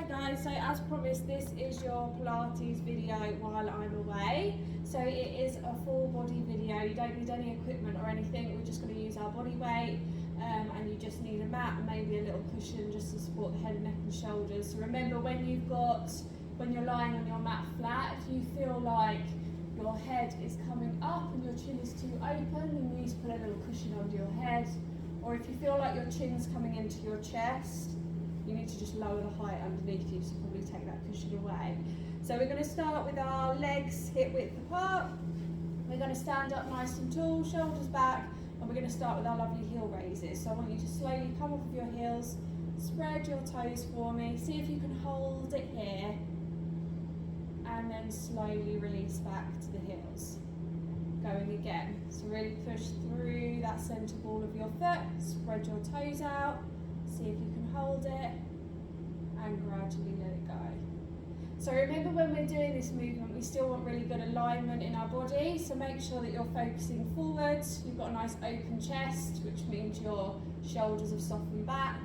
Hi guys, so as promised, this is your Pilates video while I'm away. So it is a full body video. You don't need any equipment or anything. We're just going to use our body weight, and you just need a mat and maybe a little cushion just to support the head, neck and shoulders. So remember, when you're lying on your mat flat, if you feel like your head is coming up and your chin is too open, then you need to put a little cushion under your head. Or if you feel like your chin's coming into your chest, you need to just lower the height underneath you, so probably take that cushion away. So we're going to start with our legs hip width apart. We're going to stand up nice and tall, shoulders back, and we're going to start with our lovely heel raises. So I want you to slowly come off of your heels, spread your toes for me, see if you can hold it here, and then slowly release back to the heels. Going again, so really push through that centre ball of your foot, spread your toes out, see if you can hold it, and gradually let it go. So remember, when we're doing this movement, we still want really good alignment in our body, so make sure that you're focusing forwards, you've got a nice open chest, which means your shoulders have softened back,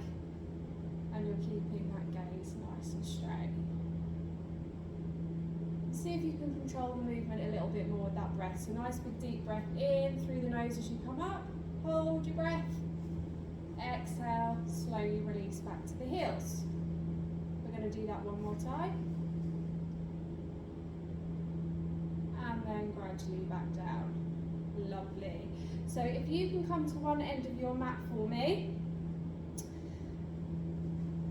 and you're keeping that gaze nice and straight. See if you can control the movement a little bit more with that breath. So nice big deep breath in through the nose as you come up, hold your breath, exhale, slowly release back to the heels. We're going to do that one more time. And then gradually back down. Lovely. So if you can come to one end of your mat for me.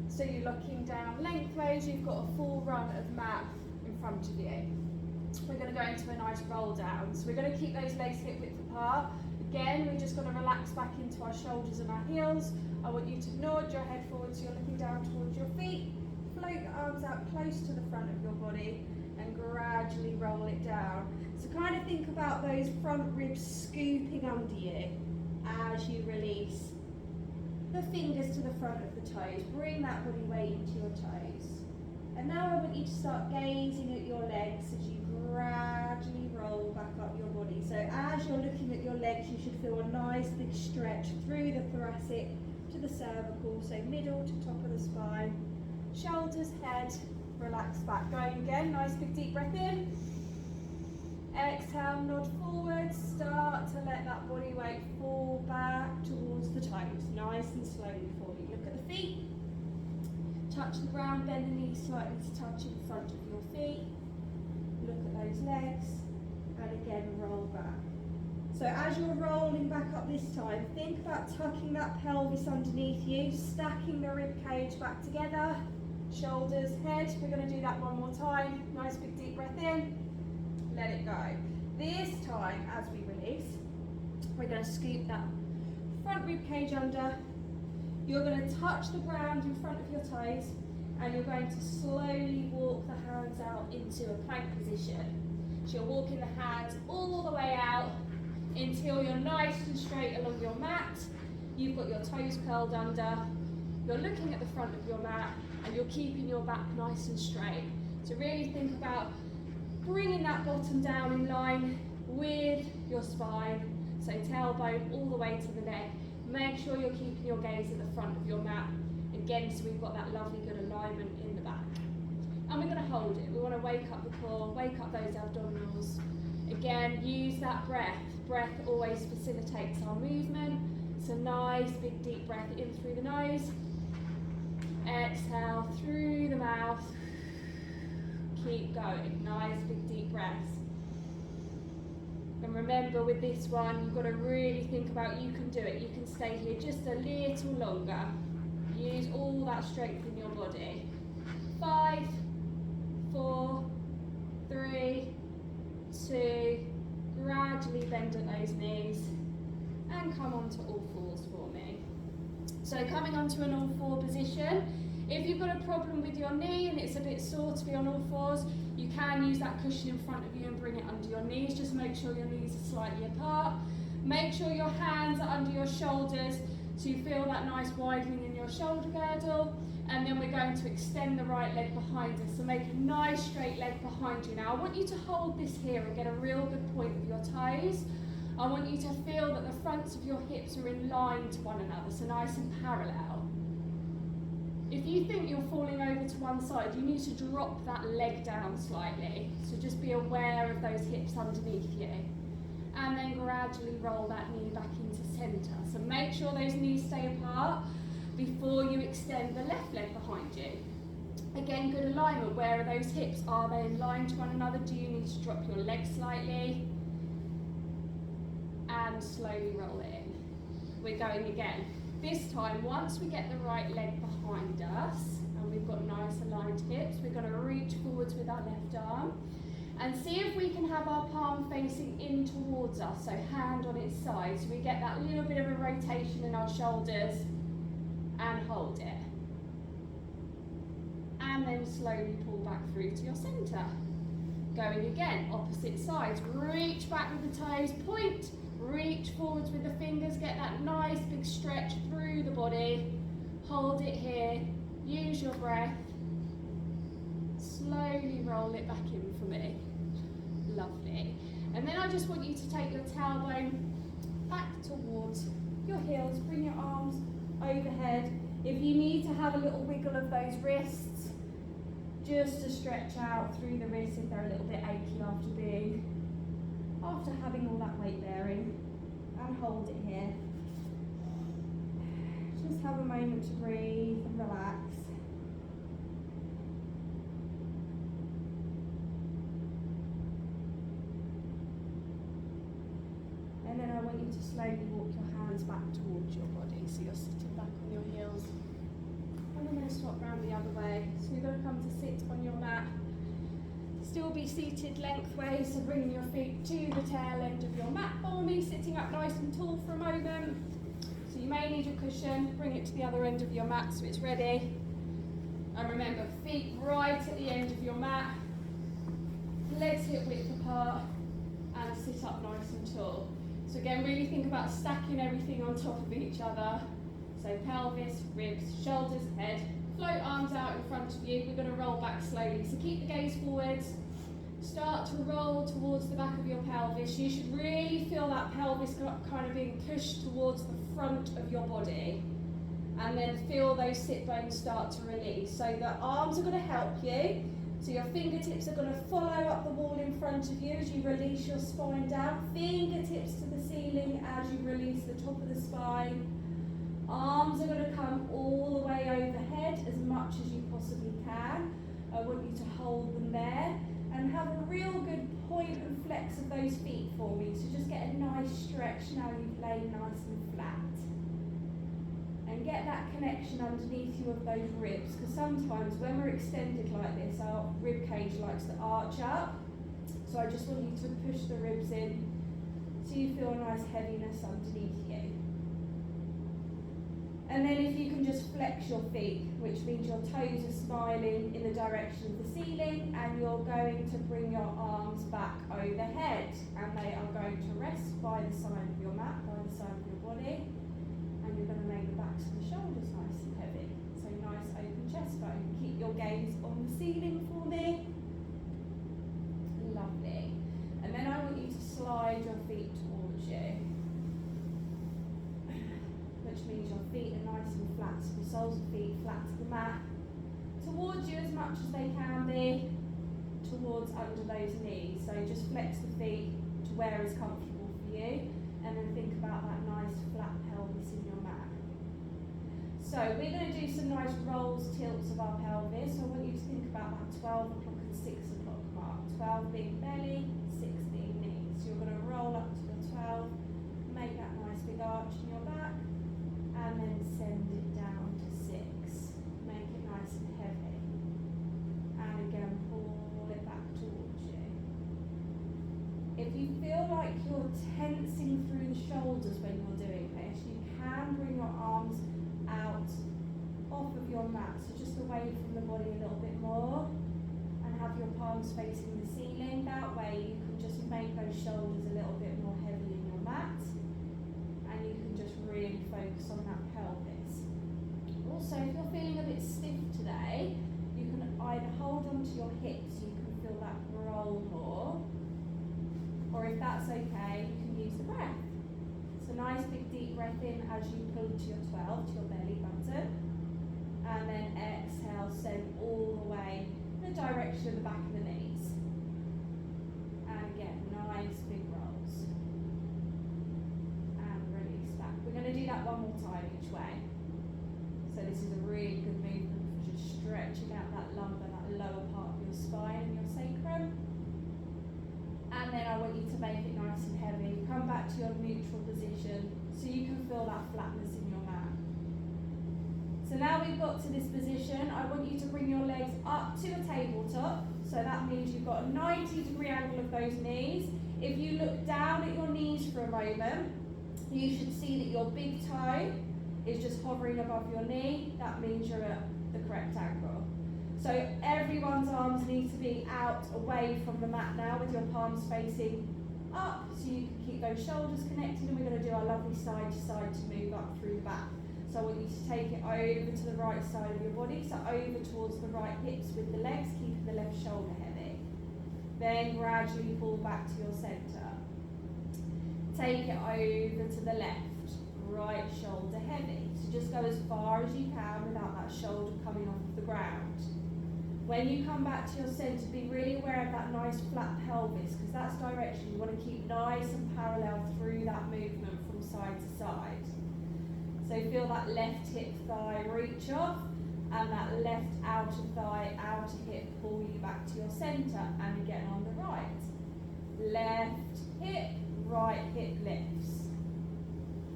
So you're looking down lengthways, you've got a full run of mat in front of you. We're going to go into a nice roll down. So we're going to keep those legs hip width apart. Again, we're just going to relax back into our shoulders and our heels. I want you to nod your head forward so you're looking down towards your feet. Float your arms out close to the front of your body and gradually roll it down. So kind of think about those front ribs scooping under you as you release the fingers to the front of the toes. Bring that body weight into your toes. And now I want you to start gazing at your legs as you gradually roll back up your body. So as you're looking at your legs, you should feel a nice big stretch through the thoracic to the cervical, so middle to top of the spine. Shoulders, head, relax back. Going again, nice big deep breath in. Exhale, nod forward, start to let that body weight fall back towards the toes, nice and slowly for you. Look at the feet. Touch the ground, bend the knees slightly to touch in front of your feet. Look at those legs, and again roll back. So as you're rolling back up this time, think about tucking that pelvis underneath you, stacking the rib cage back together, shoulders, head. We're going to do that one more time. Nice big deep breath in, let it go. This time, as we release, we're going to scoop that front rib cage under. You're going to touch the ground in front of your toes, and you're going to slowly walk the hands out into a plank position. So you're walking the hands all the way out until you're nice and straight along your mat. You've got your toes curled under, you're looking at the front of your mat, and you're keeping your back nice and straight. So really think about bringing that bottom down in line with your spine, so tailbone all the way to the neck. Make sure you're keeping your gaze at the front of your mat, again, so we've got that lovely good alignment in the back. And we're going to hold it. We want to wake up the core, wake up those abdominals. Again, use that breath. Breath always facilitates our movement. So nice big deep breath in through the nose. Exhale through the mouth. Keep going. Nice big deep breaths. And remember, with this one, you've got to really think about you can do it. You can stay here just a little longer. Use all that strength in your body. 5, 4, 3, 2, gradually bend at those knees and come onto all fours for me. So coming onto an all four position. If you've got a problem with your knee and it's a bit sore to be on all fours, you can use that cushion in front of you and bring it under your knees. Just make sure your knees are slightly apart. Make sure your hands are under your shoulders so you feel that nice widening in your shoulder girdle. And then we're going to extend the right leg behind us. So make a nice straight leg behind you. Now I want you to hold this here and get a real good point with your toes. I want you to feel that the fronts of your hips are in line to one another, so nice and parallel. If you think you're falling over to one side, you need to drop that leg down slightly. So just be aware of those hips underneath you. And then gradually roll that knee back into centre. So make sure those knees stay apart before you extend the left leg behind you. Again, good alignment. Where are those hips? Are they in line to one another? Do you need to drop your leg slightly? And slowly roll it in. We're going again. This time, once we get the right leg behind us, and we've got nice aligned hips, we're going to reach forwards with our left arm, and see if we can have our palm facing in towards us, so hand on its side, so we get that little bit of a rotation in our shoulders, and hold it. And then slowly pull back through to your centre. Going again, opposite sides, reach back with the toes, point, reach forwards with the fingers, get that nice big stretch through the body, hold it here, use your breath, slowly roll it back in for me. Lovely. And then I just want you to take your tailbone back towards your heels, bring your arms overhead. If you need to have a little wiggle of those wrists, just to stretch out through the wrists if they're a little bit achy after having all that weight bearing, and hold it here. Just have a moment to breathe and relax. And then I want you to slowly walk your hands back towards your body, so you're sitting back on your heels. And we're going to swap round the other way. So you're going to come to sit on your mat. Still be seated lengthways, so bringing your feet to the tail end of your mat for me, sitting up nice and tall for a moment. So you may need your cushion, bring it to the other end of your mat so it's ready. And remember, feet right at the end of your mat, legs hip width apart, and sit up nice and tall. So again, really think about stacking everything on top of each other. So pelvis, ribs, shoulders, head. Float arms out in front of you. We're going to roll back slowly. So keep the gaze forwards. Start to roll towards the back of your pelvis. You should really feel that pelvis kind of being pushed towards the front of your body. And then feel those sit bones start to release. So the arms are going to help you. So your fingertips are going to follow up the wall in front of you as you release your spine down. Fingertips to the ceiling as you release the top of the spine. Arms are going to come all the way overhead as much as you possibly can. I want you to hold them there and have a real good point and flex of those feet for me. So just get a nice stretch now you've laid nice and flat. And get that connection underneath you of those ribs, because sometimes when we're extended like this, our rib cage likes to arch up. So I just want you to push the ribs in so you feel a nice heaviness underneath you. And then if you can just flex your feet, which means your toes are smiling in the direction of the ceiling, and you're going to bring your arms back overhead, and they are going to rest by the side of your mat, by the side of your body. And you're going to make the backs of the shoulders nice and heavy. So nice open chest bone. Keep your gaze on the ceiling for me. Lovely. And then I want you to slide your feet towards you. Which means your feet are nice and flat. So the soles of the feet flat to the mat. Towards you as much as they can be. Towards under those knees. So just flex the feet to where is comfortable for you. And then think about that nice flat pelvis in your mat. So we're going to do some nice rolls, tilts of our pelvis. So I want you to think about that 12 o'clock and 6 o'clock mark. 12 being belly, 6 being knees. So you're going to roll up to the 12, make that nice big arch in your back, and then send it down to 6. Make it nice and heavy. And again, pull it back towards you. If you feel like you're tensing through the shoulders when you're doing this, you can bring your arms out off of your mat, so just away from the body a little bit more, and have your palms facing the ceiling. That way you can just make those shoulders a little bit more heavy in your mat, and you can just really focus on that pelvis. Also, if you're feeling a bit stiff today, you can either hold onto your hips so you can feel that roll more, or if that's okay, you can use the breath. So nice big deep breath in as you pull to your 12, to your belly button. And then exhale, send all the way in the direction of the back of the knees. And again, nice big rolls. And release back. We're going to do that one more time each way. So this is a really good movement for just stretching out that lumbar, that lower part of your spine and your sacrum. And then I want you to make it nice and heavy. Come back to your neutral position so you can feel that flatness in your mat. So now we've got to this position, I want you to bring your legs up to a tabletop. So that means you've got a 90-degree angle of those knees. If you look down at your knees for a moment, you should see that your big toe is just hovering above your knee. That means you're at the correct angle. So everyone's arms need to be out away from the mat now with your palms facing up so you can keep those shoulders connected, and we're going to do our lovely side to side to move up through the back. So I want you to take it over to the right side of your body, so over towards the right hips with the legs, keeping the left shoulder heavy. Then gradually pull back to your centre. Take it over to the left, right shoulder heavy. So just go as far as you can without that shoulder coming off the ground. When you come back to your centre, be really aware of that nice flat pelvis, because that's direction. You want to keep nice and parallel through that movement from side to side. So feel that left hip thigh reach off, and that left outer thigh, outer hip pull you back to your centre, and again on the right. Left hip, right hip lifts.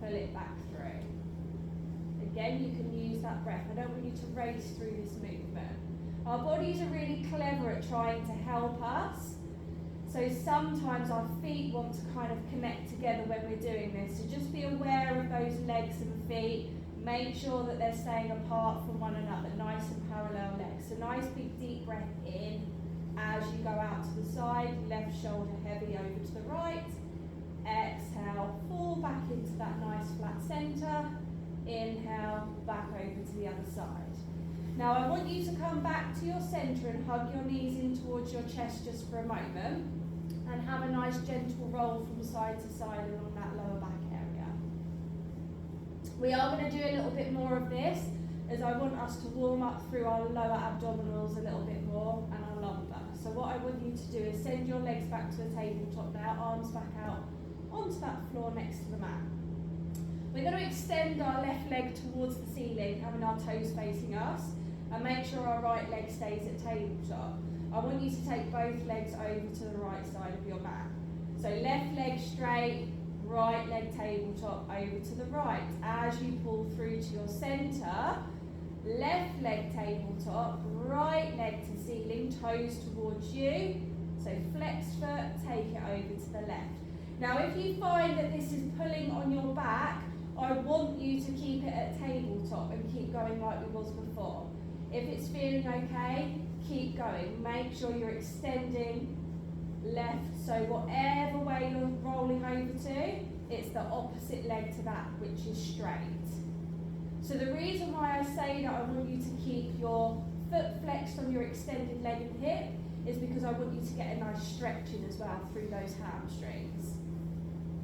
Pull it back through. Again, you can use that breath. I don't want you to race through this movement. Our bodies are really clever at trying to help us. So sometimes our feet want to kind of connect together when we're doing this. So just be aware of those legs and feet. Make sure that they're staying apart from one another. Nice and parallel legs. So nice big deep breath in as you go out to the side. Left shoulder heavy over to the right. Exhale, fall back into that nice flat centre. Inhale, back over to the other side. Now I want you to come back to your centre and hug your knees in towards your chest just for a moment, and have a nice gentle roll from side to side along that lower back area. We are going to do a little bit more of this, as I want us to warm up through our lower abdominals a little bit more and our lumbar. So what I want you to do is send your legs back to the tabletop now, arms back out onto that floor next to the mat. We're going to extend our left leg towards the ceiling, having our toes facing us, and make sure our right leg stays at tabletop. I want you to take both legs over to the right side of your mat. So left leg straight, right leg tabletop over to the right. As you pull through to your centre, left leg tabletop, right leg to ceiling, toes towards you. So flex foot, take it over to the left. Now if you find that this is pulling on your back, I want you to keep it at tabletop and keep going like we was before. If it's feeling okay, keep going. Make sure you're extending left, so whatever way you're rolling over to, it's the opposite leg to that, which is straight. So the reason why I say that I want you to keep your foot flexed on your extended leg and hip is because I want you to get a nice stretching as well through those hamstrings.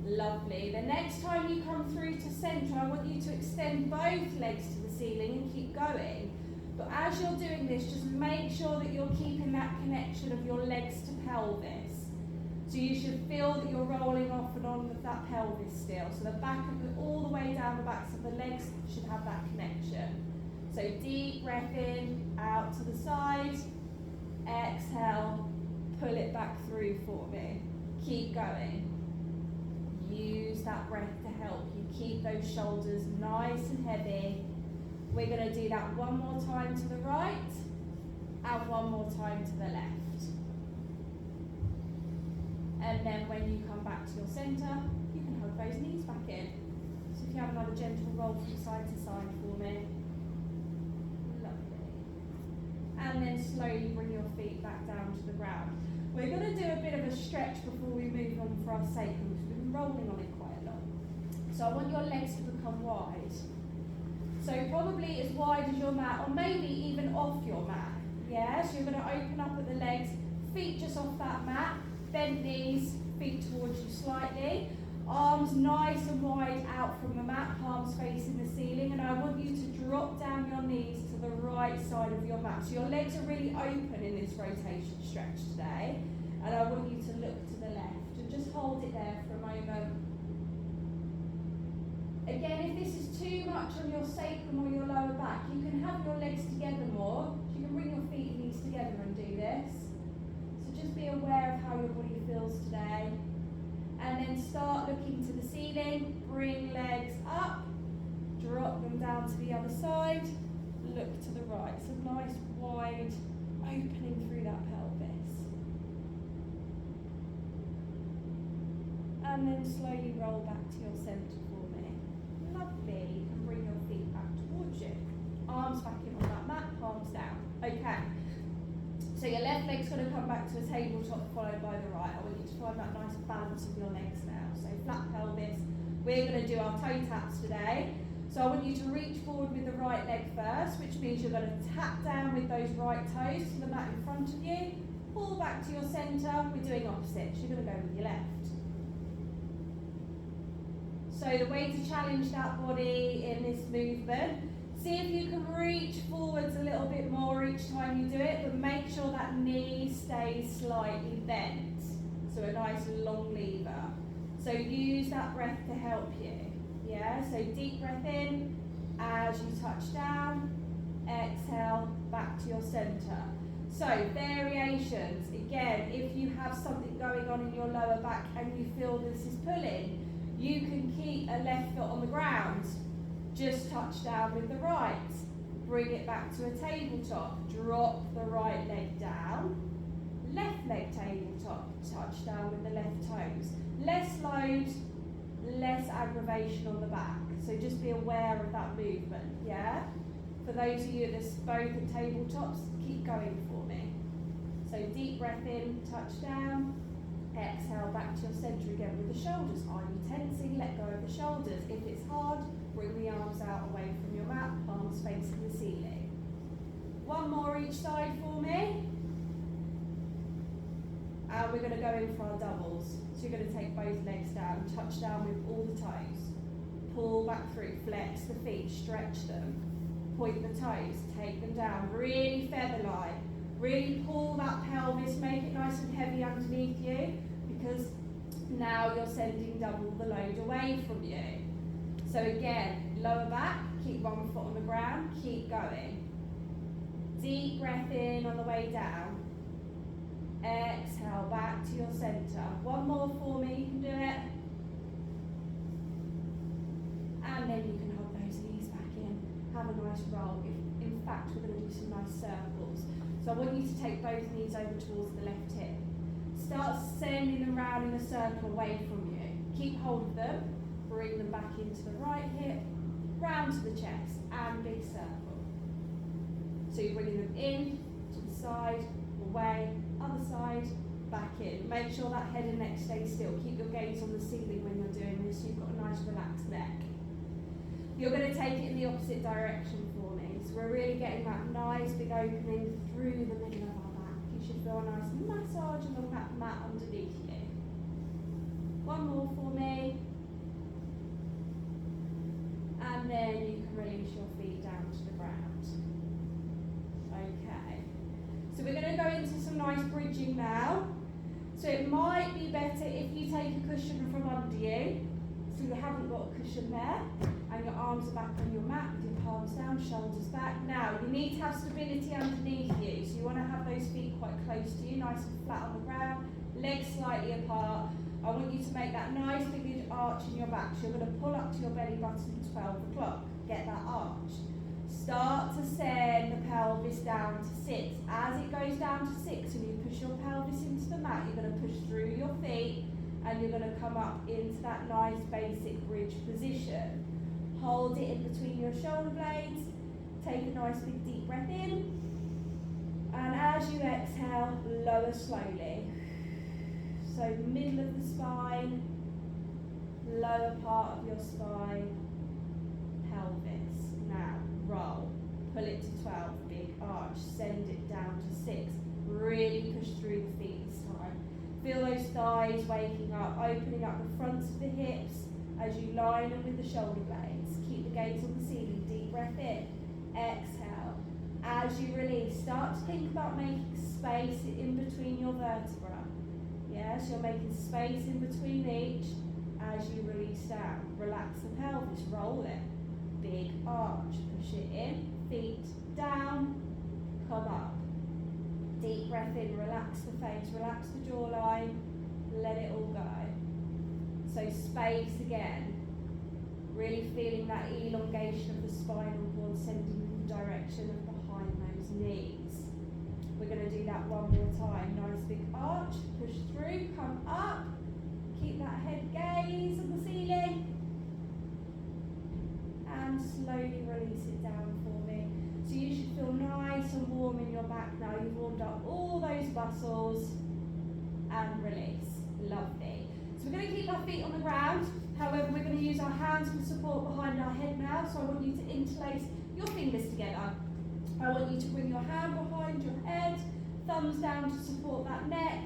Lovely. The next time you come through to centre, I want you to extend both legs to the ceiling and keep going. But as you're doing this, just make sure that you're keeping that connection of your legs to pelvis. So you should feel that you're rolling off and on with that pelvis still. So the back of the, all the way down the backs of the legs should have that connection. So deep breath in, out to the side. Exhale, pull it back through for me. Keep going. Use that breath to help you keep those shoulders nice and heavy. We're going to do that one more time to the right and one more time to the left. And then when you come back to your centre, you can hug those knees back in. So if you have another gentle roll from side to side for me. Lovely. And then slowly bring your feet back down to the ground. We're going to do a bit of a stretch before we move on for our sacrum, because we've been rolling on it quite a lot. So I want your legs to become wide. So probably as wide as your mat, or maybe even off your mat. Yeah, so you're going to open up at the legs, feet just off that mat, bend knees, feet towards you slightly, arms nice and wide out from the mat, palms facing the ceiling, and I want you to drop down your knees to the right side of your mat. So your legs are really open in this rotation stretch today. And I want you to look to the left and just hold it there for a moment. Again, if this is too much on your sacrum or your lower back, you can have your legs together more. So you can bring your feet and knees together and do this. So just be aware of how your body feels today. And then start looking to the ceiling, bring legs up, drop them down to the other side, look to the right. So nice wide opening through that pelvis. And then slowly roll back to your centre for me. Lovely. You can bring your feet back towards you. Arms back in on that mat, palms down. Okay. So your left leg's going to come back to a tabletop followed by the right. I want you to find that nice balance of your legs now. So flat pelvis. We're going to do our toe taps today. So I want you to reach forward with the right leg first, which means you're going to tap down with those right toes to the mat in front of you. Pull back to your centre. We're doing opposites. You're going to go with your left. So the way to challenge that body in this movement, see if you can reach forwards a little bit more each time you do it, but make sure that knee stays slightly bent. So a nice long lever. So use that breath to help you. Yeah, so deep breath in as you touch down, exhale back to your centre. So variations, again, if you have something going on in your lower back and you feel this is pulling, you can keep a left foot on the ground, just touch down with the right, bring it back to a tabletop, drop the right leg down, left leg tabletop, touch down with the left toes. Less load, less aggravation on the back, so just be aware of that movement, yeah? For those of you that's both at tabletops, keep going for me. So deep breath in, touch down, exhale back to your centre again with the shoulders. Are you tensing? Let go of the shoulders. If it's hard, bring the arms out away from your mat, palms facing the ceiling. One more each side for me. And we're going to go in for our doubles. So you're going to take both legs down, touch down with all the toes. Pull back through, flex the feet, stretch them. Point the toes, take them down, really feather line. Really pull that pelvis, make it nice and heavy underneath you, because now you're sending double the load away from you. So again, lower back, keep one foot on the ground, keep going. Deep breath in on the way down. Exhale back to your centre. One more for me, you can do it. And then you can hug those knees back in. Have a nice roll. In fact, we're going to do some nice circles. So I want you to take both knees over towards the left hip. Start sending them round in a circle away from you. Keep hold of them. Bring them back into the right hip, round to the chest, and big circle. So you're bringing them in, to the side, away, other side, back in. Make sure that head and neck stay still. Keep your gaze on the ceiling when you're doing this so you've got a nice relaxed neck. You're going to take it in the opposite direction for me. So we're really getting that nice big opening through the middle of our back. You should feel a nice massage along that mat underneath you. One more for me. And then you can release your feet down to the ground. Okay. So we're going to go into some nice bridging now. So it might be better if you take a cushion from under you. So you haven't got a cushion there. And your arms are back on your mat with your palms down, shoulders back. Now, you need to have stability underneath you. So you want to have those feet quite close to you, nice and flat on the ground, legs slightly apart. I want you to make that nice big arch in your back. So you're going to pull up to your belly button 12 o'clock. Get that arch. Start to send the pelvis down to 6. As it goes down to 6 and you push your pelvis into the mat, you're going to push through your feet and you're going to come up into that nice basic bridge position. Hold it in between your shoulder blades. Take a nice big deep breath in. And as you exhale, lower slowly. So middle of the spine, lower part of your spine, pelvis. Now roll, pull it to 12, big arch, send it down to 6. Really push through the feet this time. Feel those thighs waking up, opening up the fronts of the hips as you line them with the shoulder blades. Keep the gaze on the ceiling, deep breath in, exhale, As you release, start to think about making space in between your vertebrae. Yes, you're making space in between each as you release down. Relax the pelvis, roll it. Big arch, push it in, feet down, come up. Deep breath in, relax the face, relax the jawline, let it all go. So space again, really feeling that elongation of the spinal cord sending in the direction of behind those knees. We're going to do that one more time. Nice big arch, push through, come up, keep that head gaze on the ceiling, and slowly release it down for me. So you should feel nice and warm in your back now. You've warmed up all those muscles, and release. Lovely. So we're going to keep our feet on the ground. However, we're going to use our hands for support behind our head now. So I want you to interlace your fingers together. I want you to bring your hand behind your head, thumbs down to support that neck.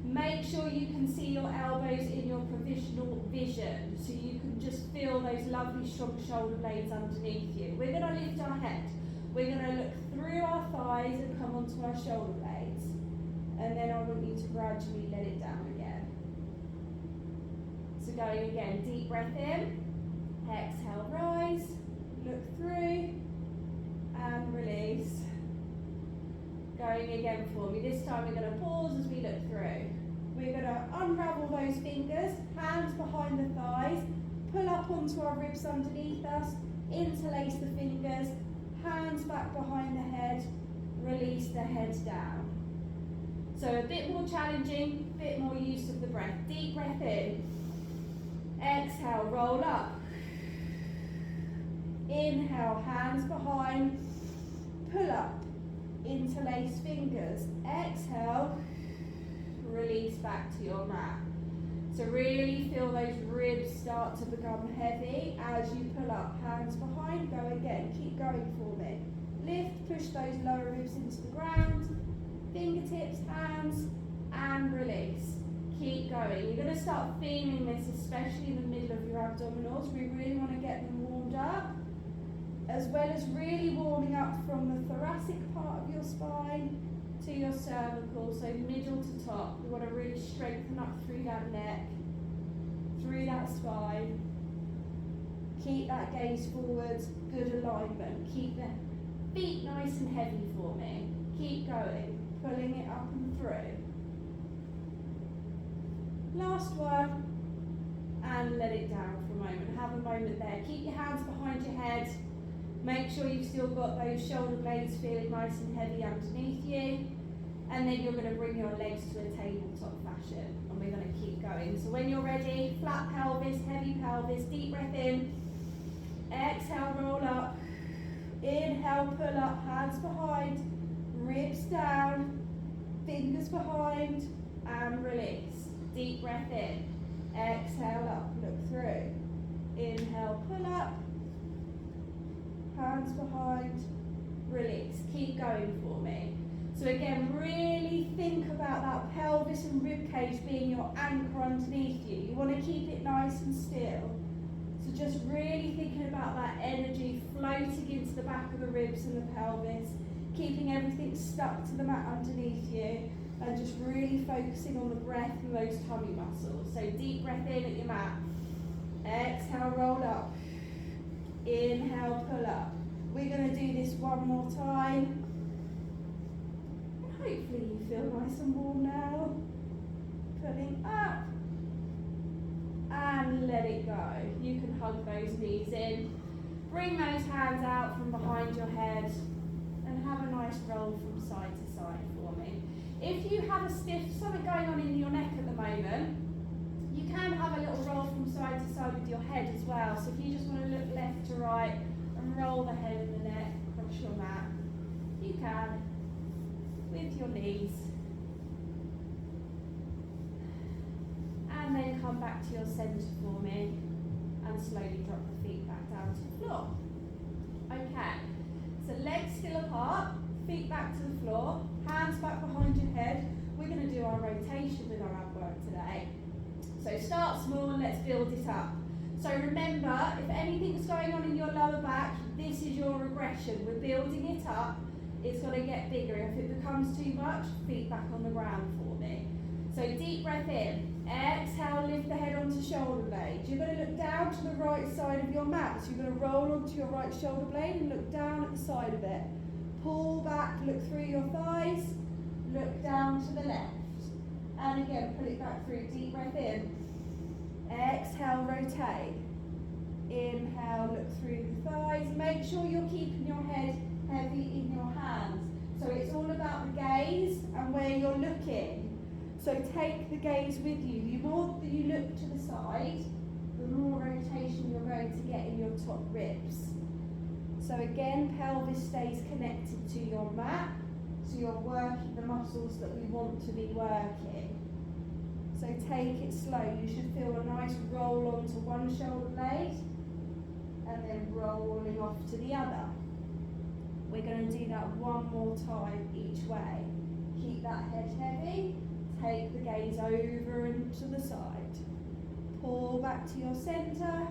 Make sure you can see your elbows in your provisional vision, so you can just feel those lovely strong shoulder blades underneath you. We're going to lift our head. We're going to look through our thighs and come onto our shoulder blades. And then I want you to gradually let it down again. So going again, deep breath in, exhale, rise, look through, and release. Going again for me. This time we're going to pause as we look through. We're going to unravel those fingers, hands behind the thighs, pull up onto our ribs underneath us, interlace the fingers, hands back behind the head, release the head down. So a bit more challenging, a bit more use of the breath. Deep breath in, exhale, roll up. Inhale, hands behind, pull up, interlace fingers. Exhale, release back to your mat. So really feel those ribs start to become heavy as you pull up. Hands behind, go again. Keep going for me. Lift, push those lower ribs into the ground. Fingertips, hands, and release. Keep going. You're going to start feeling this, especially in the middle of your abdominals. We really want to get them warmed up, as well as really warming up from the thoracic part of your spine to your cervical, so middle to top. We want to really strengthen up through that neck, through that spine. Keep that gaze forwards, good alignment. Keep the feet nice and heavy for me. Keep going, pulling it up and through. Last one, and let it down for a moment. Have a moment there. Keep your hands behind your head. Make sure you've still got those shoulder blades feeling nice and heavy underneath you. And then you're going to bring your legs to a tabletop fashion. And we're going to keep going. So when you're ready, flat pelvis, heavy pelvis, deep breath in. Exhale, roll up. Inhale, pull up, hands behind. Ribs down. Fingers behind. And release. Deep breath in. Exhale up, look through. Inhale, pull up. Hands behind, release. Keep going for me. So again, really think about that pelvis and rib cage being your anchor underneath you. You want to keep it nice and still. So just really thinking about that energy floating into the back of the ribs and the pelvis, keeping everything stuck to the mat underneath you, and just really focusing on the breath and those tummy muscles. So deep breath in at your mat. Exhale, roll up. Inhale, pull up. We're going to do this one more time. And hopefully you feel nice and warm now. Pulling up. And let it go. You can hug those knees in. Bring those hands out from behind your head. And have a nice roll from side to side for me. If you have a stiff, something going on in your neck at the moment, you can have a little roll from side to side with your head as well. So if you just want to look left to right and roll the head and the neck across your mat, you can with your knees. And then come back to your centre for me and slowly drop the feet back down to the floor. Okay, so legs still apart, feet back to the floor, hands back behind your head. We're going to do our rotation with our ab work today. So start small and let's build it up. So remember, if anything's going on in your lower back, this is your regression. We're building it up It's got to get bigger. If it becomes too much, feet back on the ground for me. So deep breath in. Exhale, lift the head onto shoulder blades. You're going to look down to the right side of your mat. So you're going to roll onto your right shoulder blade and look down at the side of it. Pull back, look through your thighs. Look down to the left. And again, pull it back through. Deep breath in. Exhale, rotate. Inhale, look through the thighs. Make sure you're keeping your head heavy in your hands. So it's all about the gaze and where you're looking. So take the gaze with you. The more that you look to the side, the more rotation you're going to get in your top ribs. So again, pelvis stays connected to your mat. So you're working the muscles that we want to be working. So take it slow. You should feel a nice roll onto one shoulder blade and then rolling off to the other. We're going to do that one more time each way. Keep that head heavy. Take the gaze over and to the side. Pull back to your centre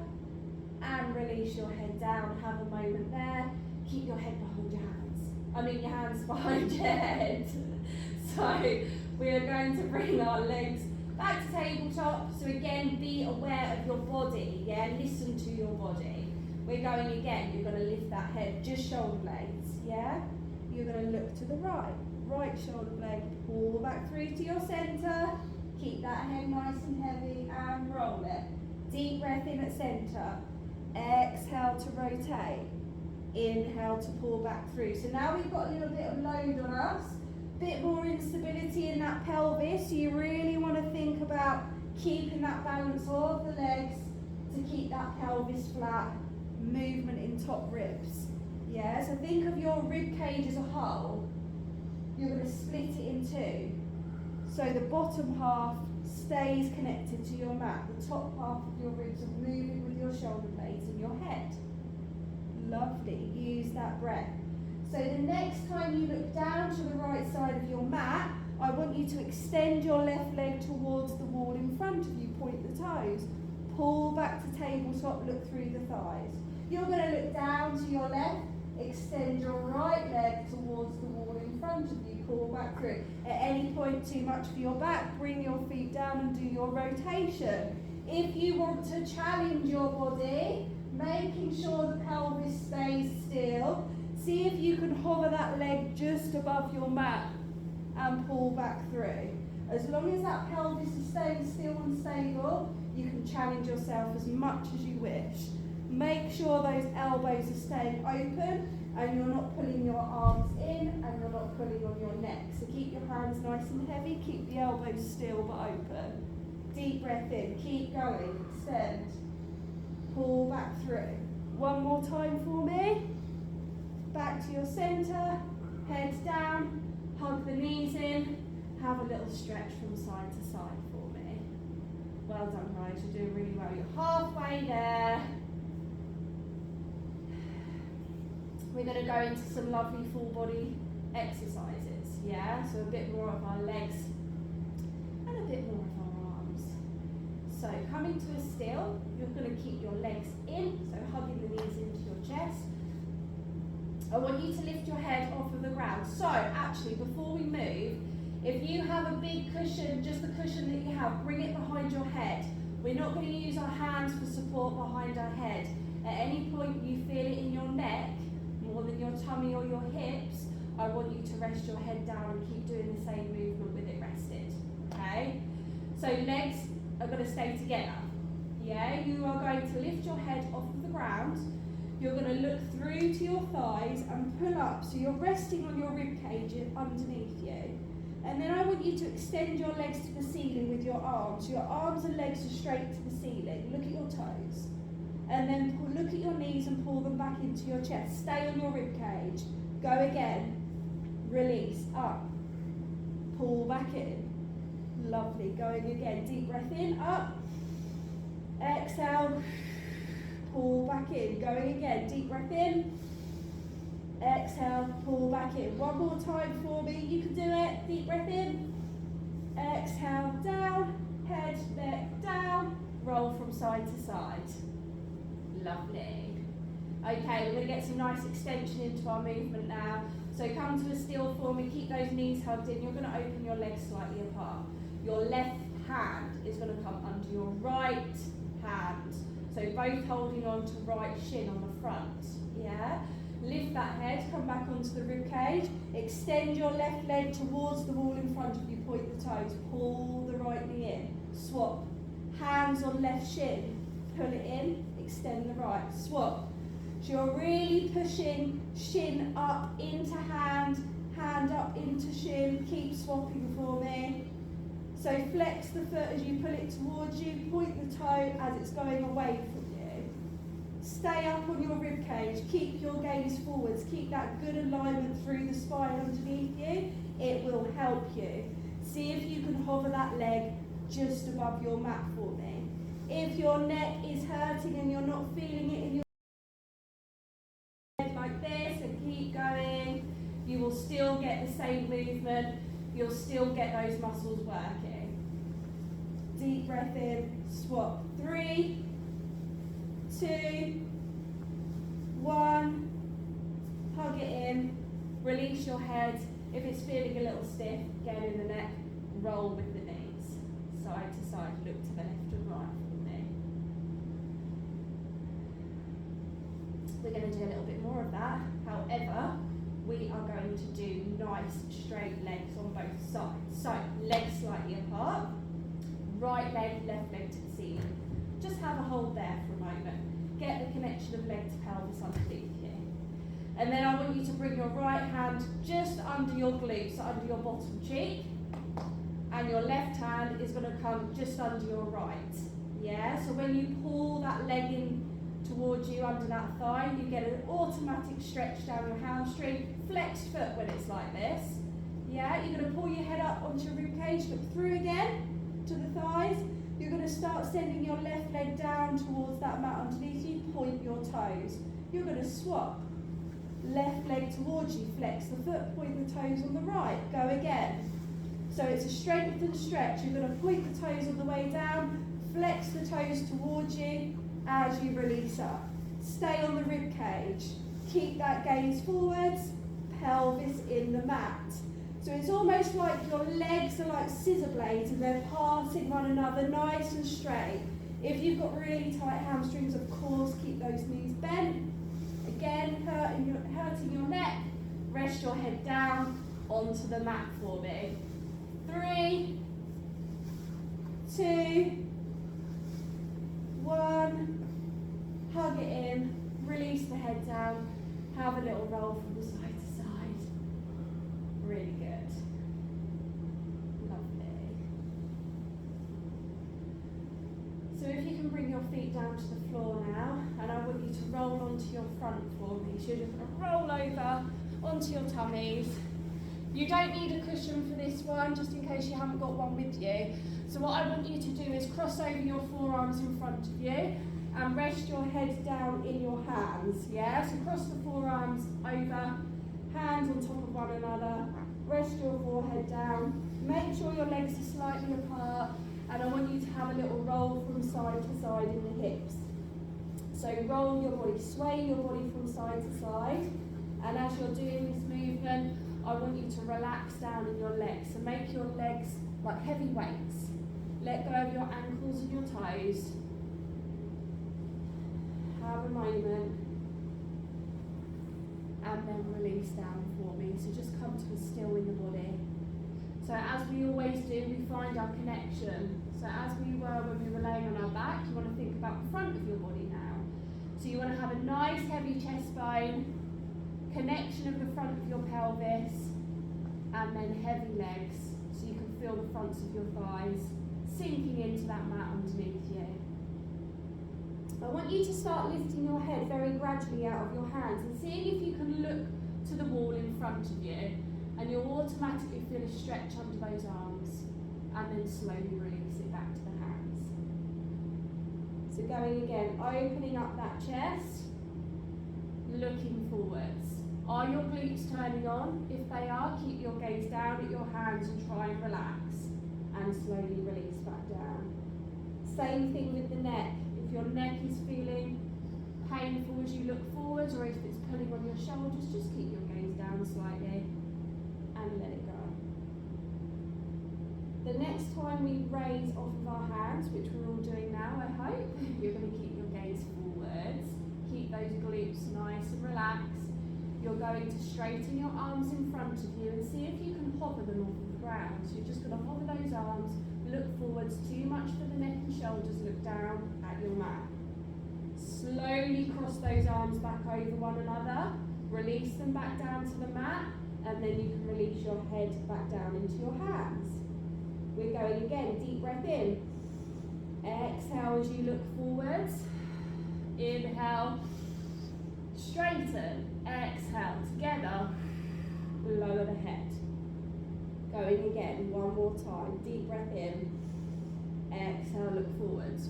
and release your head down. Have a moment there. Keep your head behind your hands. Your hands behind your head. So we are going to bring our legs back to tabletop. So again, be aware of your body. Yeah, listen to your body. We're going again. You're going to lift that head, just shoulder blades. Yeah, you're going to look to the right. Right shoulder blade, pull back through to your centre. Keep that head nice and heavy and roll it. Deep breath in at centre. Exhale to rotate. Inhale to pull back through. So now we've got a little bit of load on us. Bit more instability in that pelvis. So you really want to think about keeping that balance of the legs to keep that pelvis flat. Movement in top ribs. Yeah, so think of your rib cage as a whole. You're going to split it in two. So the bottom half stays connected to your mat. The top half of your ribs are moving with your shoulder blades and your head. Lovely. Use that breath. So the next time you look down to the right side of your mat, I want you to extend your left leg towards the wall in front of you. Point the toes. Pull back to tabletop. Look through the thighs. You're going to look down to your left. Extend your right leg towards the wall in front of you. Pull back through. At any point too much for your back, bring your feet down and do your rotation. If you want to challenge your body, making sure the pelvis stays still, see if you can hover that leg just above your mat and pull back through. As long as that pelvis is staying still and stable, you can challenge yourself as much as you wish. Make sure those elbows are staying open and you're not pulling your arms in and you're not pulling on your neck. So keep your hands nice and heavy, keep the elbows still but open. Deep breath in, keep going, extend, pull back through. One more time for me. Back to your centre, head down, hug the knees in, have a little stretch from side to side for me. Well done guys, you're doing really well, you're halfway there. We're going to go into some lovely full body exercises, yeah? So a bit more of our legs and a bit more of our arms. So coming to a still, you're going to keep your legs in, so hugging the knees into your chest. I want you to lift your head off of the ground. So actually, before we move, if you have a big cushion, just the cushion that you have, bring it behind your head. We're not going to use our hands for support behind our head. At any point you feel it in your neck, more than your tummy or your hips, I want you to rest your head down and keep doing the same movement with it rested. Okay? So legs are going to stay together. Yeah? You are going to lift your head off of the ground. You're going to look through to your thighs and pull up. So you're resting on your rib cage underneath you. And then I want you to extend your legs to the ceiling with your arms. Your arms and legs are straight to the ceiling. Look at your toes. And then look at your knees and pull them back into your chest. Stay on your rib cage. Go again. Release. Up. Pull back in. Lovely. Going again. Deep breath in. Up. Exhale. Pull back in. Going again. Deep breath in. Exhale. Pull back in. One more time for me. You can do it. Deep breath in. Exhale. Down. Head, neck, down. Roll from side to side. Lovely. Okay, we're going to get some nice extension into our movement now. So come to a still for me, keep those knees hugged in. You're going to open your legs slightly apart. Your left hand is going to come under your right hand. So both holding on to right shin on the front. Yeah? Lift that head, come back onto the rib cage. Extend your left leg towards the wall in front of you, point the toes. Pull the right knee in. Swap. Hands on left shin. Pull it in, extend the right. Swap. So you're really pushing shin up into hand, hand up into shin. Keep swapping for me. So flex the foot as you pull it towards you. Point the toe as it's going away from you. Stay up on your rib cage. Keep your gaze forwards. Keep that good alignment through the spine underneath you. It will help you. See if you can hover that leg just above your mat for me. If your neck is hurting and you're not feeling it in your head like this, and keep going, you will still get the same movement. You'll still get those muscles working. Deep breath in, swap. 3, 2, 1. Hug it in. Release your head. If it's feeling a little stiff, get in the neck. Roll with the knees. Side to side, look to the left and right for me. We're going to do a little bit more of that. However, we are going to do nice straight legs on both sides. So, legs slightly apart. Right leg, left leg to the ceiling. Just have a hold there for a moment. Get the connection of leg to pelvis underneath you. And then I want you to bring your right hand just under your glute, so under your bottom cheek. And your left hand is going to come just under your right. Yeah, so when you pull that leg in towards you under that thigh, you get an automatic stretch down your hamstring. Flexed foot when it's like this. Yeah, you're going to pull your head up onto your rib cage, look through again to the thighs. You're going to start sending your left leg down towards that mat underneath you. Point your toes. You're going to swap. Left leg towards you, flex the foot, point the toes on the right. Go again. So it's a strength and stretch. You're going to point the toes on the way down, flex the toes towards you as you release up. Stay on the rib cage. Keep that gaze forwards, pelvis in the mat. So it's almost like your legs are like scissor blades and they're passing one another nice and straight. If you've got really tight hamstrings, of course, keep those knees bent. Again, hurting your neck, rest your head down onto the mat for me. 3, 2, 1. Hug it in, release the head down, have a little roll from side to side. Really good. Lovely. So if you can bring your feet down to the floor now, and I want you to roll onto your front for me. So you're just going to roll over onto your tummies. You don't need a cushion for this one, just in case you haven't got one with you. So what I want you to do is cross over your forearms in front of you and rest your head down in your hands, yeah? So cross the forearms over, hands on top of one another, rest your forehead down, make sure your legs are slightly apart, and I want you to have a little roll from side to side in the hips. So roll your body, sway your body from side to side, and as you're doing this movement, I want you to relax down in your legs. So make your legs like heavy weights. Let go of your ankles and your toes. Have a moment. And then release down for me. So just come to a still in the body. So as we always do, we find our connection. So as we were when we were laying on our back, you want to think about the front of your body now. So you want to have a nice heavy chest bone, connection of the front of your pelvis, and then heavy legs, so you can feel the fronts of your thighs sinking into that mat underneath you. I want you to start lifting your head very gradually out of your hands and seeing if you can look to the wall in front of you, and you'll automatically feel a stretch under those arms, and then slowly release it back to the hands. So going again, opening up that chest, looking forwards. Are your glutes turning on? If they are, keep your gaze down at your hands and try and relax, and slowly release back down. Same thing with the neck. If your neck is feeling painful as you look forwards, or if it's pulling on your shoulders, just keep your gaze down slightly and let it go. The next time we raise off of our hands, which we're all doing now, I hope, you're going to keep your gaze forwards. Keep those glutes nice and relaxed. You're going to straighten your arms in front of you and see if you can hover them off the ground. So you're just going to hover those arms, look forwards, too much for the neck and shoulders, look down at your mat. Slowly cross those arms back over one another, release them back down to the mat, and then you can release your head back down into your hands. We're going again, deep breath in. Exhale as you look forwards. Inhale, straighten. Exhale, together, lower the head. Going again, one more time. Deep breath in. Exhale, look forwards.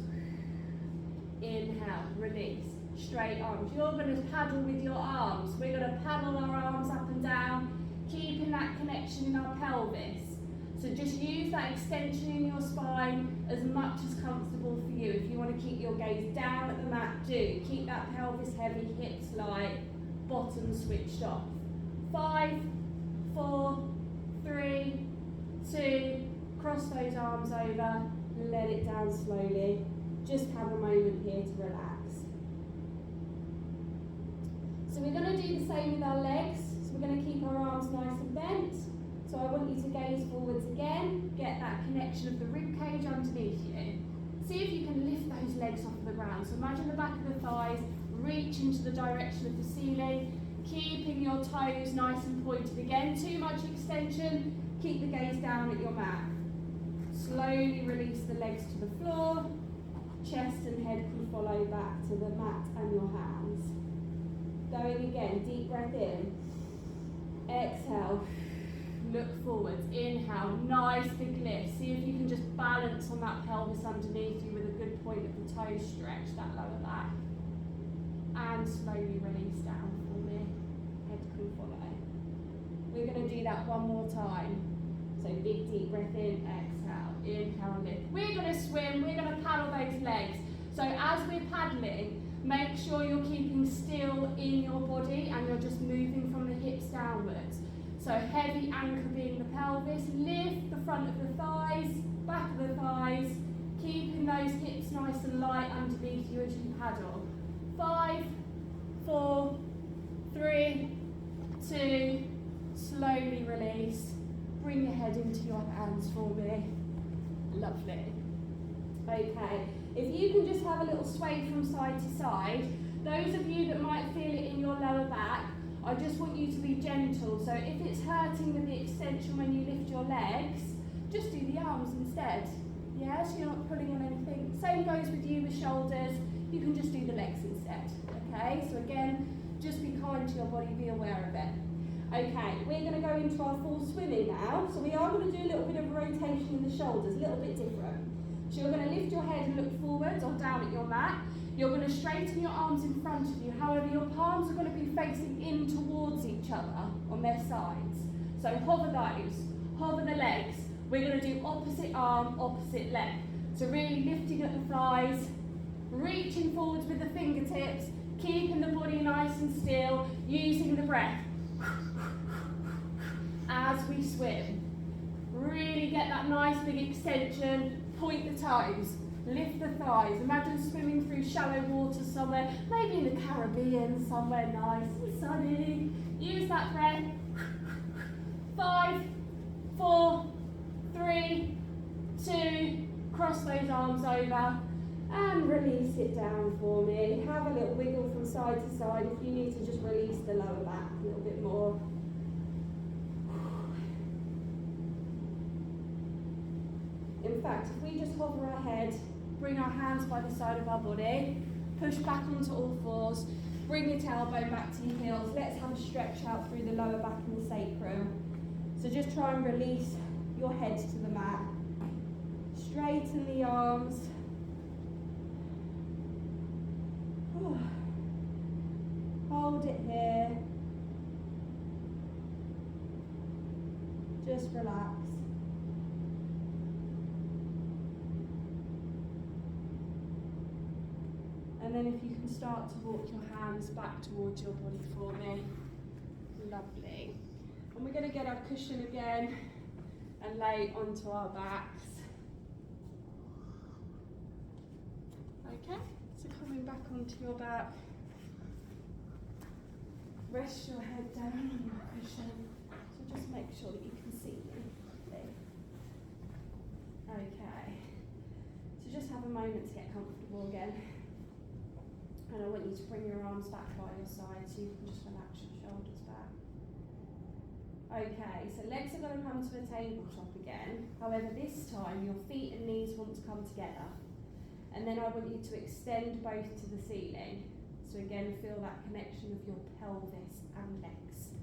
Inhale, release. Straight arms. You're going to paddle with your arms. We're going to paddle our arms up and down, keeping that connection in our pelvis. So just use that extension in your spine as much as comfortable for you. If you want to keep your gaze down at the mat, do. Keep that pelvis heavy, hips light, bottom switched off. 5, 4, 3, 2, cross those arms over, let it down slowly. Just have a moment here to relax. So we're going to do the same with our legs. So we're going to keep our arms nice and bent. So I want you to gaze forwards again, get that connection of the rib cage underneath you. See if you can lift those legs off the ground. So imagine the back of the thighs, reach into the direction of the ceiling, keeping your toes nice and pointed again. Too much extension, keep the gaze down at your mat. Slowly release the legs to the floor, chest and head can follow back to the mat and your hands. Going again, deep breath in, exhale. Look forwards, inhale, nice big lift. See if you can just balance on that pelvis underneath you with a good point of the toes stretch, that lower back. And slowly release down for me. Head can follow. We're going to do that one more time. So big deep breath in, exhale, inhale, lift. We're going to swim, we're going to paddle those legs. So as we're paddling, make sure you're keeping still in your body and you're just moving from the hips downwards. So heavy anchor being the pelvis, lift the front of the thighs, back of the thighs, keeping those hips nice and light underneath you as you paddle. 5, 4, 3, 2, slowly release. Bring your head into your hands for me. Lovely. Okay, if you can just have a little sway from side to side, those of you that might feel it in your lower back, I just want you to be gentle. So if it's hurting with the extension when you lift your legs, just do the arms instead. Yeah, so you're not pulling on anything. Same goes with you with shoulders. You can just do the legs instead. Okay, so again, just be kind to your body, be aware of it. Okay, we're going to go into our full swimming now. So we are going to do a little bit of rotation in the shoulders, a little bit different. So you're going to lift your head and look forwards or down at your mat. You're going to straighten your arms in front of you. However, your palms are going to be facing in towards each other on their sides. So hover those, hover the legs. We're going to do opposite arm, opposite leg. So really lifting at the thighs, reaching forwards with the fingertips, keeping the body nice and still, using the breath as we swim. Really get that nice big extension, point the toes. Lift the thighs. Imagine swimming through shallow water somewhere, maybe in the Caribbean, somewhere nice and sunny. Use that breath. 5, 4, 3, 2, cross those arms over and release it down for me. Have a little wiggle from side to side if you need to just release the lower back a little bit more. In fact, if we just hover our head, bring our hands by the side of our body, push back onto all fours, bring your tailbone back to your heels. Let's have a stretch out through the lower back and the sacrum. So just try and release your head to the mat. Straighten the arms. Hold it here. Just relax. And then if you can start to walk your hands back towards your body for me. Lovely. And we're going to get our cushion again and lay onto our backs. Okay, so coming back onto your back. Rest your head down on your cushion. So just make sure that you can see me. Okay. So just have a moment to get comfortable again. And I want you to bring your arms back by your side so you can just relax your shoulders back. Okay, so legs are going to come to a tabletop again. However, this time your feet and knees want to come together. And then I want you to extend both to the ceiling. So again, feel that connection of your pelvis and legs.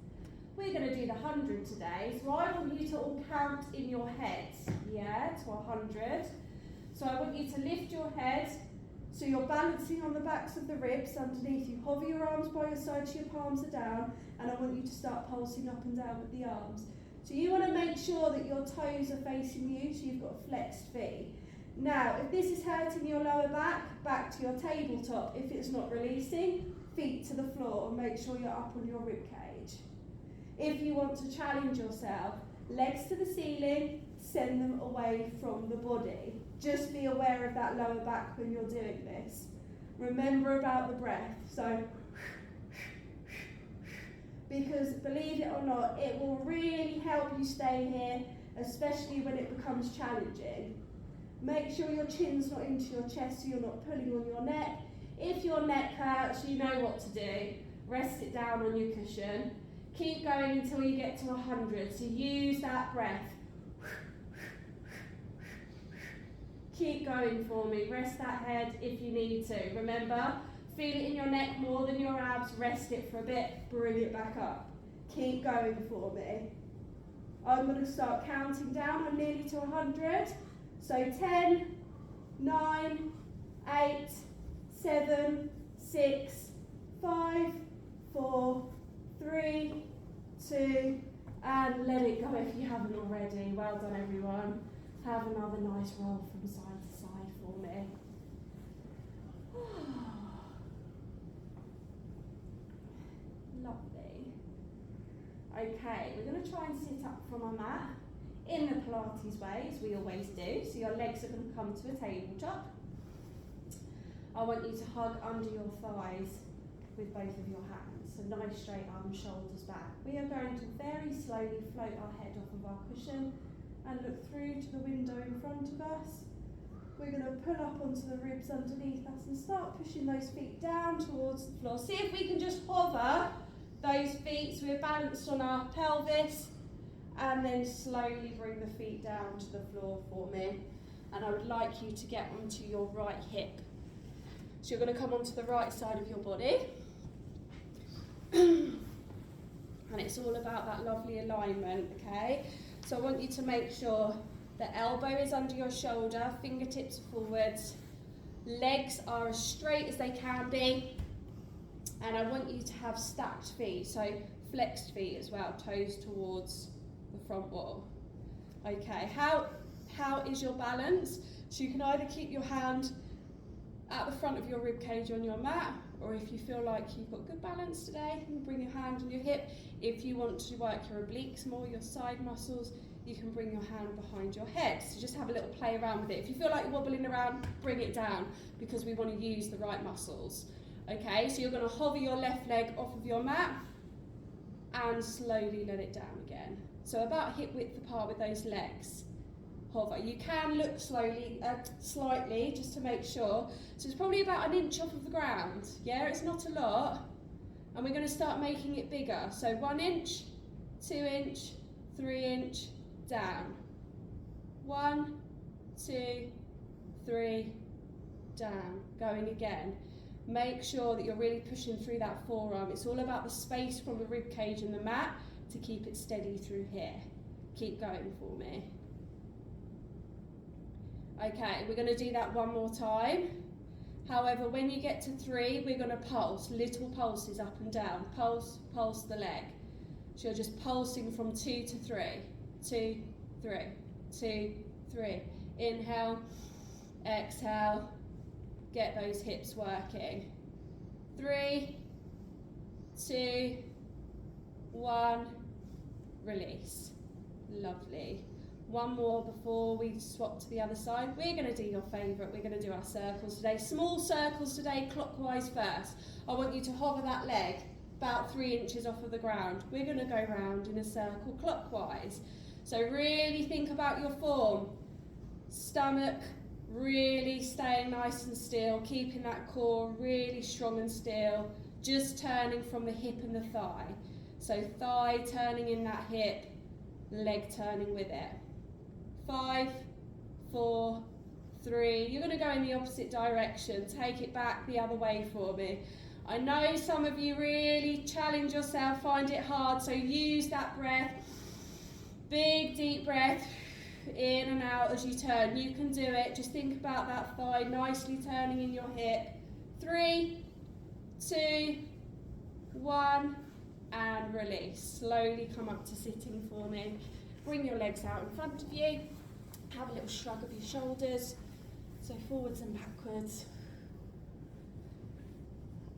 We're going to do the 100 today. So I want you to all count in your head, yeah, to 100. So I want you to lift your head. So you're balancing on the backs of the ribs underneath you. Hover your arms by your side so your palms are down. And I want you to start pulsing up and down with the arms. So you want to make sure that your toes are facing you, so you've got flexed feet. Now, if this is hurting your lower back, back to your tabletop. If it's not releasing, feet to the floor and make sure you're up on your rib cage. If you want to challenge yourself, legs to the ceiling, send them away from the body. Just be aware of that lower back when you're doing this. Remember about the breath. So, because believe it or not, it will really help you stay here, especially when it becomes challenging. Make sure your chin's not into your chest so you're not pulling on your neck. If your neck hurts, you know what to do. Rest it down on your cushion. Keep going until you get to 100. So use that breath. Keep going for me. Rest that head if you need to. Remember, feel it in your neck more than your abs. Rest it for a bit. Bring it back up. Keep going for me. I'm going to start counting down. I'm nearly to 100. So 10, 9, 8, 7, 6, 5, 4, 3, 2, and let it go if you haven't already. Well done, everyone. Have another nice roll from side to side for me. Lovely. Okay, we're going to try and sit up from our mat in the Pilates way, as we always do. So your legs are going to come to a tabletop. I want you to hug under your thighs with both of your hands. So nice straight arms, shoulders back. We are going to very slowly float our head off of our cushion and look through to the window in front of us. We're going to pull up onto the ribs underneath us and start pushing those feet down towards the floor. See if we can just hover those feet so we're balanced on our pelvis, and then slowly bring the feet down to the floor for me. And I would like you to get onto your right hip. So you're going to come onto the right side of your body. And it's all about that lovely alignment, okay? So I want you to make sure the elbow is under your shoulder, fingertips forwards, legs are as straight as they can be, and I want you to have stacked feet, so flexed feet as well, toes towards the front wall. Okay, how is your balance? So you can either keep your hand at the front of your rib cage on your mat, or if you feel like you've got good balance today, you can bring your hand on your hip. If you want to work your obliques more, your side muscles, you can bring your hand behind your head. So just have a little play around with it. If you feel like you're wobbling around, bring it down, because we want to use the right muscles. Okay, so you're going to hover your left leg off of your mat and slowly let it down again. So about hip width apart with those legs. Hover. You can look slightly just to make sure. So it's probably about 1 inch off of the ground. Yeah, it's not a lot. And we're going to start making it bigger. So 1 inch, 2 inch, 3 inch, down. 1, 2, 3, down. Going again. Make sure that you're really pushing through that forearm. It's all about the space from the rib cage and the mat to keep it steady through here. Keep going for me. Okay, we're going to do that one more time. However, when you get to 3, we're going to pulse, little pulses up and down. Pulse, pulse the leg. So you're just pulsing from 2 to 3. 2, 3, 2, 3. Inhale, exhale, get those hips working. 3, 2, 1, release. Lovely. One more before we swap to the other side. We're going to do your favourite. We're going to do our circles today. Small circles today, clockwise first. I want you to hover that leg about 3 inches off of the ground. We're going to go round in a circle clockwise. So really think about your form. Stomach really staying nice and still, keeping that core really strong and still, just turning from the hip and the thigh. So thigh turning in that hip, leg turning with it. 5, 4, 3. You're going to go in the opposite direction. Take it back the other way for me. I know some of you really challenge yourself, find it hard, so use that breath. Big deep breath in and out as you turn. You can do it. Just think about that thigh nicely turning in your hip. 3, 2, 1, and release. Slowly come up to sitting for me. Bring your legs out in front of you. Have a little shrug of your shoulders. So forwards and backwards.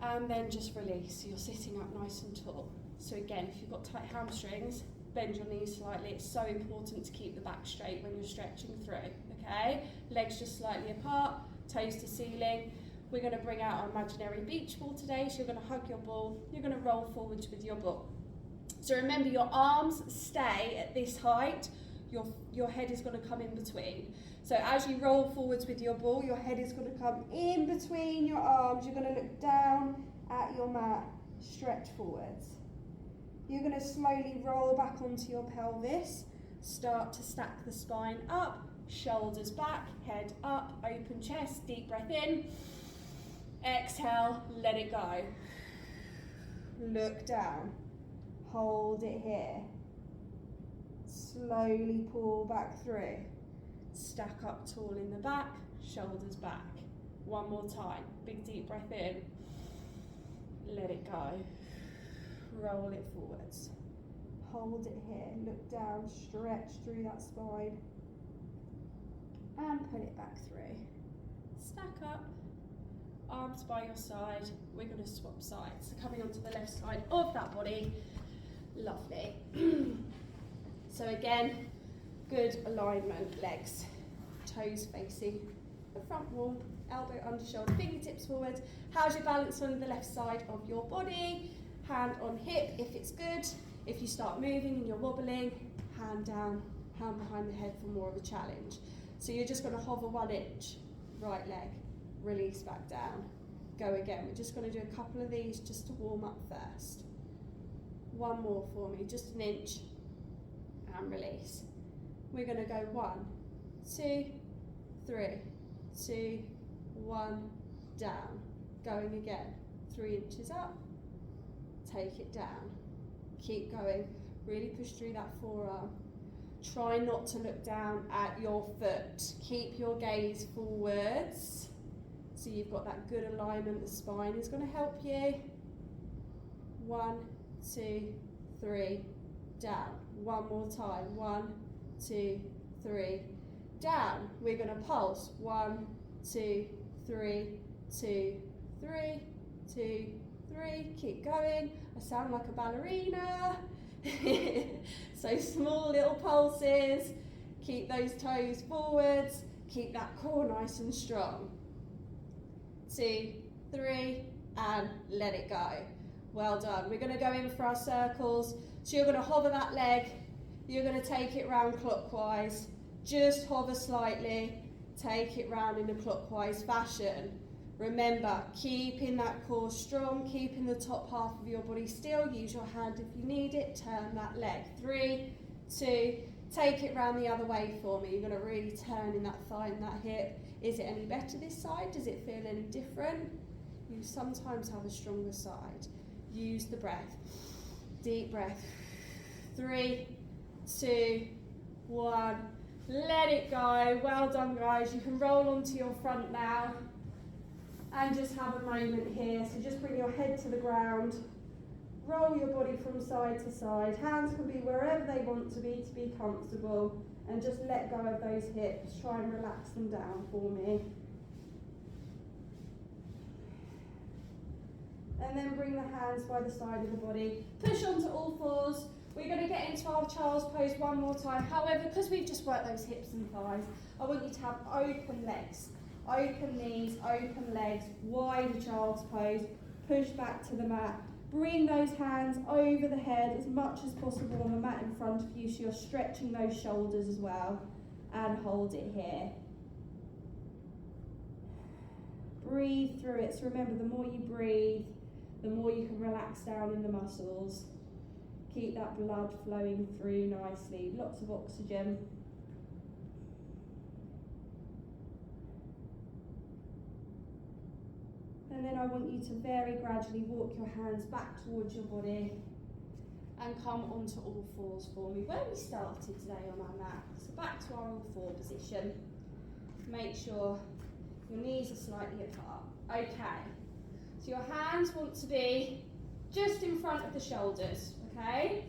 And then just release. So you're sitting up nice and tall. So again, if you've got tight hamstrings, bend your knees slightly. It's so important to keep the back straight when you're stretching through, okay? Legs just slightly apart, toes to ceiling. We're going to bring out our imaginary beach ball today. So you're going to hug your ball. You're going to roll forwards with your ball. So remember, your arms stay at this height. Your head is going to come in between. So as you roll forwards with your ball, your head is going to come in between your arms. You're going to look down at your mat, stretch forwards. You're going to slowly roll back onto your pelvis. Start to stack the spine up, shoulders back, head up, open chest, deep breath in. Exhale, let it go. Look down. Hold it here. Slowly pull back through. Stack up tall in the back, shoulders back. One more time. Big deep breath in. Let it go. Roll it forwards. Hold it here. Look down, stretch through that spine. And pull it back through. Stack up. Arms by your side. We're going to swap sides. So coming onto the left side of that body. Lovely. So again, good alignment. Legs, toes facing the front wall, elbow under shoulder, fingertips forward. How's your balance on the left side of your body? Hand on hip if it's good. If you start moving and you're wobbling, hand down, hand behind the head for more of a challenge. So you're just going to hover 1 inch, right leg, release back down. Go again. We're just going to do a couple of these just to warm up first. One more for me, just 1 inch, and release. We're going to go 1, 2, 3, 2, 1, down. Going again, 3 inches up, take it down. Keep going, really push through that forearm. Try not to look down at your foot. Keep your gaze forwards. So you've got that good alignment, the spine is going to help you. 1, 2, 3, down. One more time. 1, 2, 3, down. We're going to pulse. 1, 2, 3, 2, 3, 2, 3. Keep going. I sound like a ballerina. So small little pulses. Keep those toes forwards. Keep that core nice and strong. 2, 3, and let it go. Well done. We're going to go in for our circles. So you're going to hover that leg. You're going to take it round clockwise. Just hover slightly. Take it round in a clockwise fashion. Remember, keeping that core strong, keeping the top half of your body still. Use your hand if you need it. Turn that leg. 3, 2, take it round the other way for me. You're going to really turn in that thigh and that hip. Is it any better this side? Does it feel any different? You sometimes have a stronger side. Use the breath. Deep breath. 3, 2, 1. Let it go. Well done, guys. You can roll onto your front now. And just have a moment here. So just bring your head to the ground. Roll your body from side to side. Hands can be wherever they want to be comfortable. And just let go of those hips. Try and relax them down for me. And then bring the hands by the side of the body. Push onto all fours. We're going to get into our child's pose one more time. However, because we've just worked those hips and thighs, I want you to have open legs, open knees, open legs, wider child's pose. Push back to the mat. Bring those hands over the head as much as possible on the mat in front of you, so you're stretching those shoulders as well. And hold it here. Breathe through it. So remember, the more you breathe, the more you can relax down in the muscles. Keep that blood flowing through nicely. Lots of oxygen. And then I want you to very gradually walk your hands back towards your body and come onto all fours for me, where we started today on our mat. So back to our all four position. Make sure your knees are slightly apart. Okay, so your hands want to be just in front of the shoulders, okay?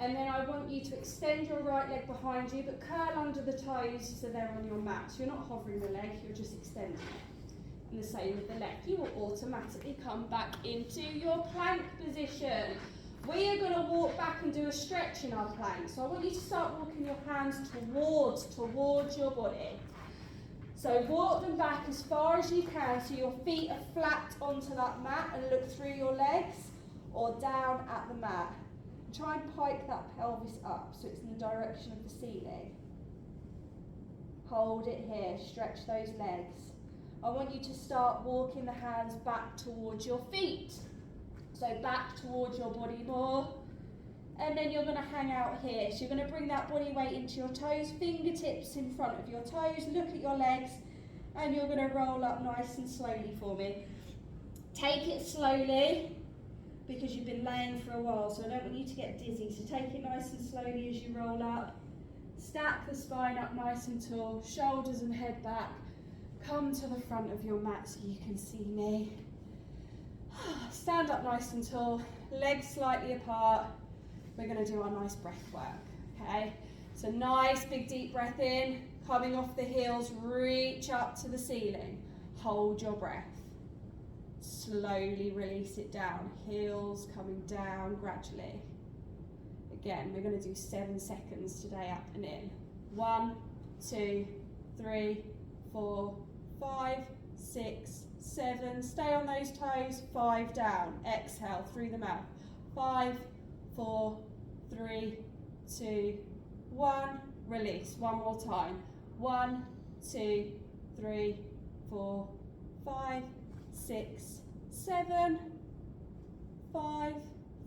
And then I want you to extend your right leg behind you, but curl under the toes so they're on your mat. So you're not hovering the leg, you're just extending it. And the same with the left. You will automatically come back into your plank position. We are going to walk back and do a stretch in our plank. So I want you to start walking your hands towards your body. So walk them back as far as you can so your feet are flat onto that mat, and look through your legs or down at the mat. Try and pike that pelvis up so it's in the direction of the ceiling. Hold it here, stretch those legs. I want you to start walking the hands back towards your feet. So back towards your body more. And then you're going to hang out here. So you're going to bring that body weight into your toes, fingertips in front of your toes, look at your legs, and you're going to roll up nice and slowly for me. Take it slowly, because you've been laying for a while, so I don't want you to get dizzy. So take it nice and slowly as you roll up. Stack the spine up nice and tall, shoulders and head back. Come to the front of your mat so you can see me. Stand up nice and tall, legs slightly apart. We're going to do our nice breath work, okay? So nice big deep breath in, coming off the heels, reach up to the ceiling. Hold your breath. Slowly release it down, heels coming down gradually. Again, we're going to do 7 seconds today, up and in. 1, 2, 3, 4, 5, 6, 7. Stay on those toes. 5 down. Exhale through the mouth. 5, 4, 3, 2, 1. Release. One more time. 1, 2, 3, 4, 5, 6, 7. 5,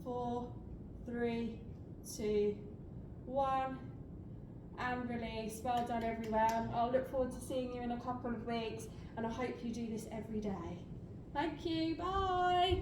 4, 3, 2, 1. And release. Well done, everyone. I'll look forward to seeing you in a couple of weeks, and I hope you do this every day. Thank you. Bye.